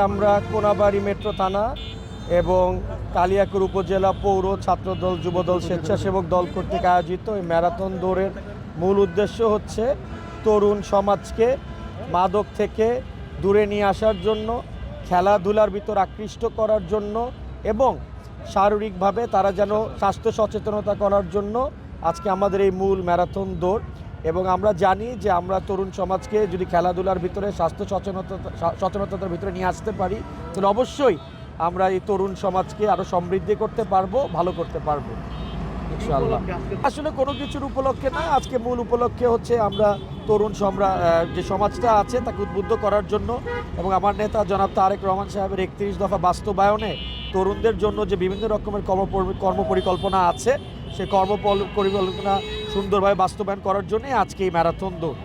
আমরা কোনাবাড়ী মেট্রো থানা এবং কালিয়াকৈর উপজেলা পৌর ছাত্রদল যুবদল স্বেচ্ছাসেবক দল কর্তৃক আয়োজিত এই ম্যারাথন দৌড়ের মূল উদ্দেশ্য হচ্ছে তরুণ সমাজকে মাদক থেকে দূরে নিয়ে আসার জন্য, খেলাধুলার ভিতর আকৃষ্ট করার জন্য এবং শারীরিকভাবে তারা যেন স্বাস্থ্য সচেতনতা করার জন্য আজকে আমাদের এই মূল ম্যারাথন দৌড়। এবং আমরা জানি যে আমরা তরুণ সমাজকে যদি খেলাধুলার ভিতরে স্বাস্থ্য সচেতনতার ভিতরে নিয়ে আসতে পারি তাহলে অবশ্যই আমরা এই তরুণ সমাজকে আরও সমৃদ্ধি করতে পারবো, ভালো করতে পারবো ইনশাআল্লাহ। আসলে কোনো কিছুর উপলক্ষে না, আজকে মূল উপলক্ষে হচ্ছে আমরা তরুণ যে সমাজটা আছে তাকে উদ্বুদ্ধ করার জন্য এবং আমার নেতা জনাব তারেক রহমান সাহেবের 31 দফা বাস্তবায়নে তরুণদের জন্য যে বিভিন্ন রকমের কর্মপরিকল্পনা আছে সেই কর্মপরিকল্পনা সুন্দরভাবে বাস্তবায়ন করার জন্যই আজকে এই ম্যারাথন দৌড়।